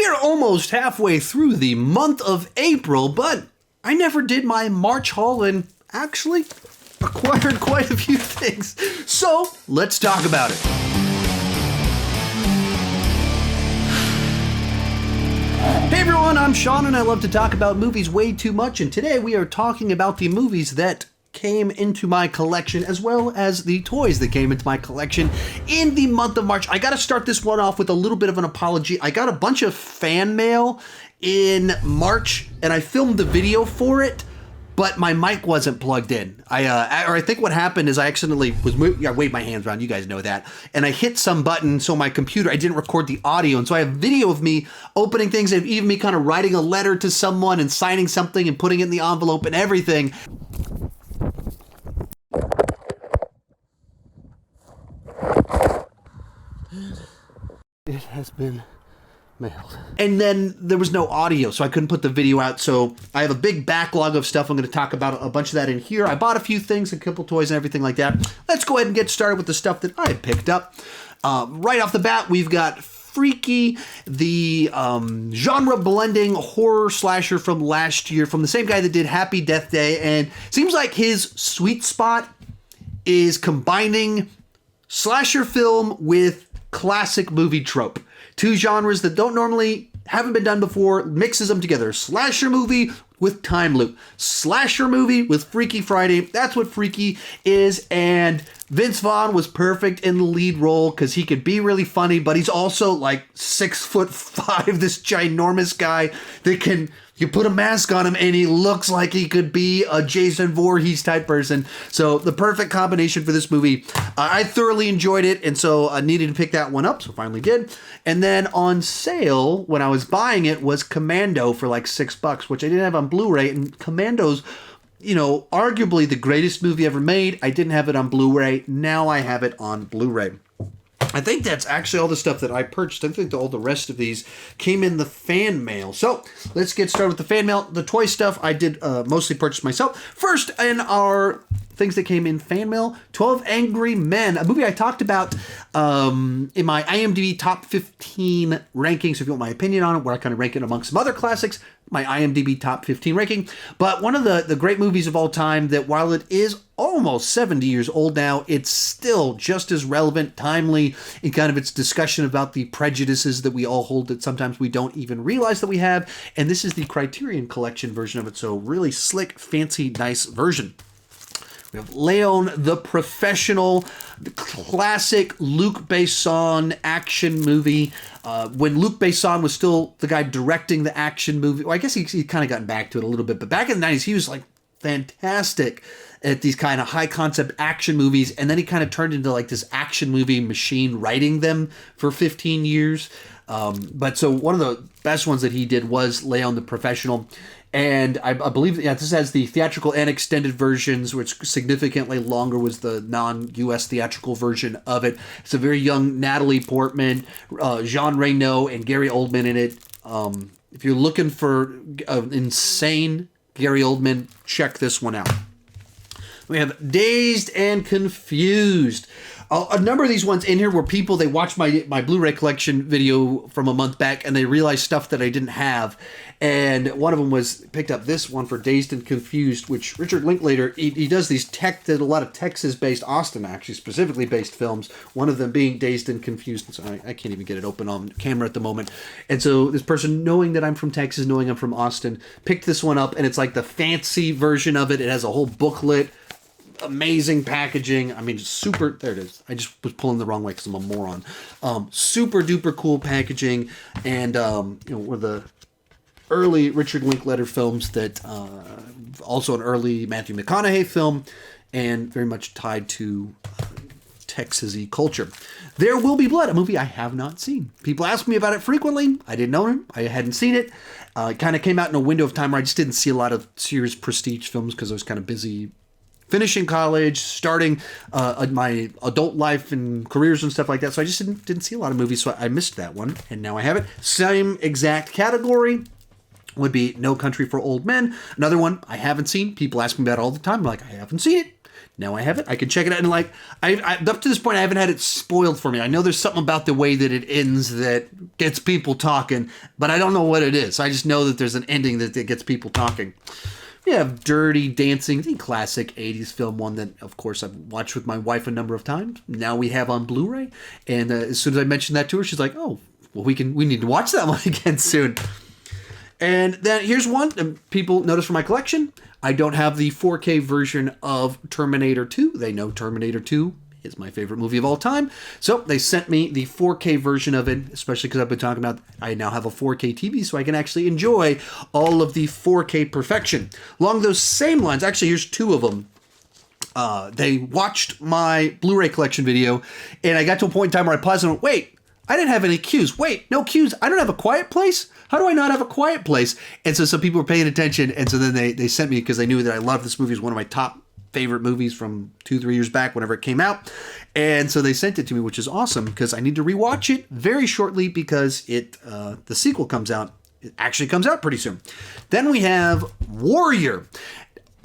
We are almost halfway through the month of April, but I never did my March haul and actually acquired quite a few things. So let's talk about it. Hey everyone, I'm Sean and I love to talk about movies way too much, and today we are talking about the movies that came into my collection as well as the toys that came into my collection in the month of March. I gotta start this one off with a little bit of an apology. I got a bunch of fan mail in March and I filmed the video for it, but my mic wasn't plugged in. I think what happened is I accidentally I waved my hands around, you guys know that, and I hit some button, so my computer, I didn't record the audio, and so I have video of me opening things and even me kind of writing a letter to someone and signing something and putting it in the envelope and everything. It has been mailed. And then there was no audio, so I couldn't put the video out. So I have a big backlog of stuff. I'm going to talk about a bunch of that in here. I bought a few things, a couple toys and everything like that. Let's go ahead and get started with the stuff that I picked up. Right off the bat, we've got Freaky, the genre blending horror slasher from last year, from the same guy that did Happy Death Day. And seems like his sweet spot is combining slasher film with classic movie trope. Two genres that haven't been done before, mixes them together. Slasher movie with time loop. Slasher movie with Freaky Friday. That's what Freaky is. And Vince Vaughn was perfect in the lead role because he could be really funny, but he's also like 6'5", this ginormous guy that you put a mask on him and he looks like he could be a Jason Voorhees type person. So the perfect combination for this movie. I thoroughly enjoyed it, and so I needed to pick that one up, so finally did. And then on sale, when I was buying it, was Commando for like $6, which I didn't have on Blu-ray, and Commando's, arguably the greatest movie ever made. I didn't have it on Blu-ray. Now I have it on Blu-ray. I think that's actually all the stuff that I purchased. I think all the rest of these came in the fan mail. So let's get started with the fan mail. The toy stuff I did mostly purchase myself. First in our things that came in fan mail, 12 Angry Men, a movie I talked about in my IMDb top 15 ranking. So if you want my opinion on it, where I kind of rank it amongst some other classics, my IMDb top 15 ranking. But one of the great movies of all time that, while it is almost 70 years old now, it's still just as relevant, timely in kind of its discussion about the prejudices that we all hold that sometimes we don't even realize that we have. And this is the Criterion Collection version of it. So really slick, fancy, nice version. We have Leon the Professional, the classic Luc Besson action movie. When Luc Besson was still the guy directing the action movie. Well, I guess he kind of gotten back to it a little bit. But back in the 90s, he was like fantastic at these kind of high concept action movies. And then he kind of turned into like this action movie machine, writing them for 15 years. But so one of the best ones that he did was Leon the Professional. And I believe this has the theatrical and extended versions, which significantly longer was the non-US theatrical version of it. It's a very young Natalie Portman, Jean Reno, and Gary Oldman in it. If you're looking for an insane Gary Oldman, check this one out. We have Dazed and Confused. A number of these ones in here were people, they watched my Blu-ray collection video from a month back and they realized stuff that I didn't have. And one of them picked up this one for Dazed and Confused, which Richard Linklater, he does these did a lot of Texas-based, Austin actually, specifically based films, one of them being Dazed and Confused. And so I can't even get it open on camera at the moment. And so this person, knowing that I'm from Texas, knowing I'm from Austin, picked this one up, and it's like the fancy version of it. It has a whole booklet. Amazing packaging. I mean, super. There it is. I just was pulling the wrong way because I'm a moron. Super duper cool packaging, and one of the early Richard Linklater films that also an early Matthew McConaughey film, and very much tied to Texas-y culture. There Will Be Blood, a movie I have not seen. People ask me about it frequently. I didn't know it. I hadn't seen it. It kind of came out in a window of time where I just didn't see a lot of serious prestige films because I was kind of busy finishing college, starting my adult life and careers and stuff like that. So I just didn't see a lot of movies, so I missed that one. And now I have it. Same exact category would be No Country for Old Men. Another one I haven't seen. People ask me about it all the time. I'm like, I haven't seen it. Now I have it. I can check it out. And like, up to this point, I haven't had it spoiled for me. I know there's something about the way that it ends that gets people talking, but I don't know what it is. I just know that there's an ending that gets people talking. We have Dirty Dancing, the classic 80s film, one that, of course, I've watched with my wife a number of times. Now we have on Blu-ray. And as soon as I mentioned that to her, she's like, oh, well, we need to watch that one again soon. And then here's one people notice from my collection. I don't have the 4K version of Terminator 2. They know Terminator 2 is my favorite movie of all time. So they sent me the 4K version of it, especially because I've been talking about I now have a 4K TV, so I can actually enjoy all of the 4K perfection. Along those same lines, actually, here's two of them. They watched my Blu-ray collection video, and I got to a point in time where I paused and went, wait, I didn't have any cues. Wait, no cues. I don't have a quiet place? How do I not have a quiet place? And so some people were paying attention, and so then they sent me, because they knew that I loved this movie. It was one of my top favorite movies from 2-3 years back, whenever it came out. And so they sent it to me, which is awesome, because I need to rewatch it very shortly, because the sequel comes out. It actually comes out pretty soon. Then we have Warrior.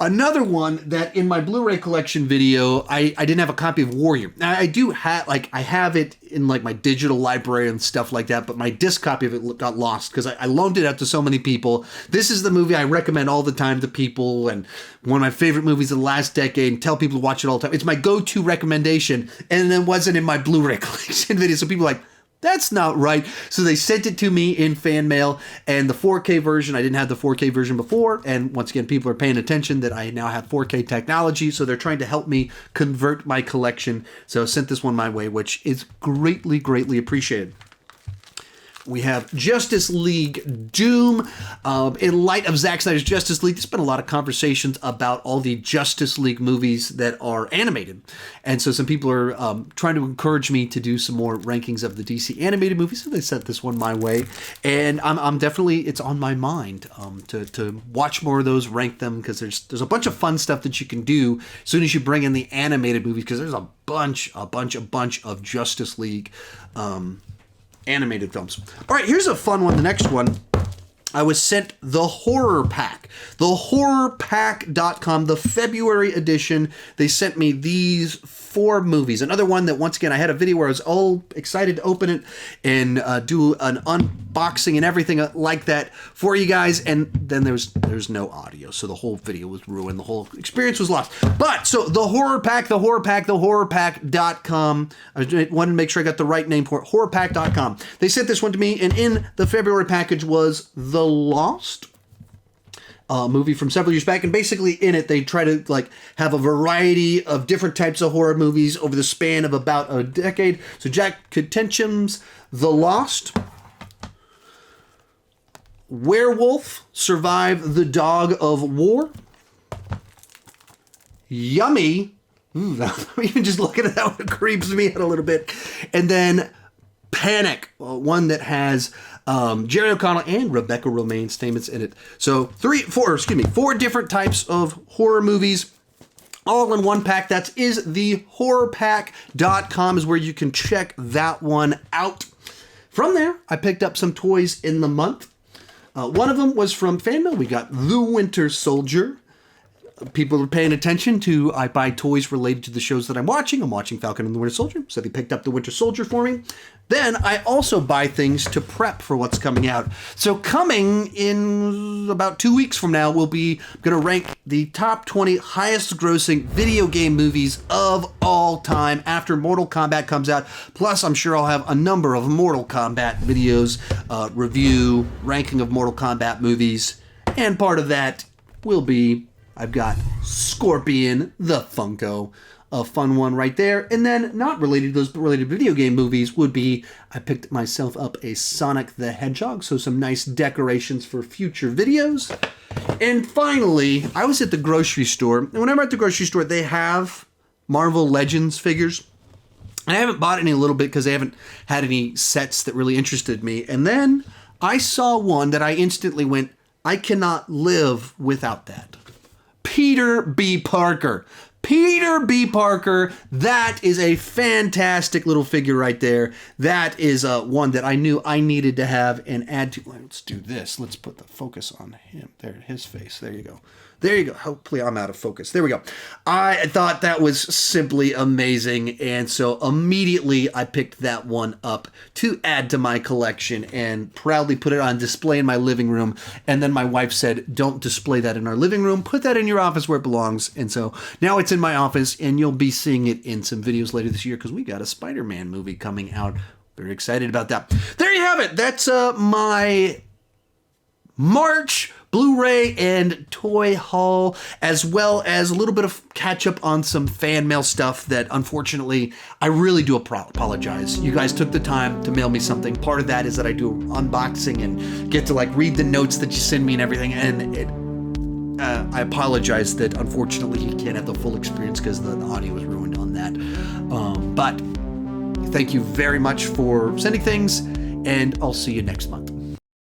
Another one that in my Blu-ray collection video, I didn't have a copy of Warrior. Now, I do have, I have it in like my digital library and stuff like that, but my disc copy of it got lost because I loaned it out to so many people. This is the movie I recommend all the time to people, and one of my favorite movies of the last decade, and tell people to watch it all the time. It's my go-to recommendation, and it wasn't in my Blu-ray collection video, so people are like, that's not right. So they sent it to me in fan mail, and the 4K version, I didn't have the 4K version before, and once again, people are paying attention that I now have 4K technology, so they're trying to help me convert my collection. So I sent this one my way, which is greatly, greatly appreciated. We have Justice League Doom. In light of Zack Snyder's Justice League, there's been a lot of conversations about all the Justice League movies that are animated. And so some people are trying to encourage me to do some more rankings of the DC animated movies. So they sent this one my way. And I'm definitely, it's on my mind to watch more of those, rank them, because there's a bunch of fun stuff that you can do as soon as you bring in the animated movies, because there's a bunch of Justice League animated films. All right, here's a fun one. The next one, I was sent the Horror Pack. The horrorpack.com, the February edition. They sent me these 4 movies. Another one that, once again, I had a video where I was all excited to open it and do an unboxing and everything like that for you guys. And then there's no audio, so the whole video was ruined. The whole experience was lost. But, so the Horror Pack, the horrorpack.com. I wanted to make sure I got the right name for it. Horrorpack.com. They sent this one to me, and in the February package was The Lost, movie from several years back, and basically in it they try to like have a variety of different types of horror movies over the span of about a decade. So Jack Ketchum's The Lost, Werewolf Survive the Dog of War, Yummy, even just looking at that one creeps me out a little bit, and then Panic, one that has Jerry O'Connell and Rebecca Romaine Stamets in it. So 4 different types of horror movies, all in one pack. That is the horrorpack.com is where you can check that one out. From there, I picked up some toys in the month. One of them was from fan mail. We got The Winter Soldier. People are paying attention to, I buy toys related to the shows that I'm watching. I'm watching Falcon and the Winter Soldier, so they picked up the Winter Soldier for me. Then I also buy things to prep for what's coming out. So coming in about 2 weeks from now, we'll be going to rank the top 20 highest grossing video game movies of all time after Mortal Kombat comes out. Plus, I'm sure I'll have a number of Mortal Kombat videos, review, ranking of Mortal Kombat movies. And part of that will be, I've got Scorpion, the Funko, a fun one right there. And then, not related to those, but related to video game movies, would be, I picked myself up a Sonic the Hedgehog, so some nice decorations for future videos. And finally, I was at the grocery store, and whenever I'm at the grocery store, they have Marvel Legends figures. And I haven't bought any a little bit because they haven't had any sets that really interested me. And then I saw one that I instantly went, I cannot live without that. Peter B. Parker. Peter B. Parker. That is a fantastic little figure right there. That is one that I knew I needed to have and add to. Let's do this. Let's put the focus on him. There, his face. There you go. There you go. Hopefully I'm out of focus. There we go. I thought that was simply amazing. And so immediately I picked that one up to add to my collection and proudly put it on display in my living room. And then my wife said, don't display that in our living room. Put that in your office where it belongs. And so now it's in my office and you'll be seeing it in some videos later this year because we got a Spider-Man movie coming out. Very excited about that. There you have it. That's my March Blu-ray and toy haul, as well as a little bit of catch up on some fan mail stuff that unfortunately I really do apologize. You guys took the time to mail me something. Part of that is that I do unboxing and get to like read the notes that you send me and everything, and I apologize that unfortunately you can't have the full experience because the audio was ruined on that. But thank you very much for sending things, and I'll see you next month.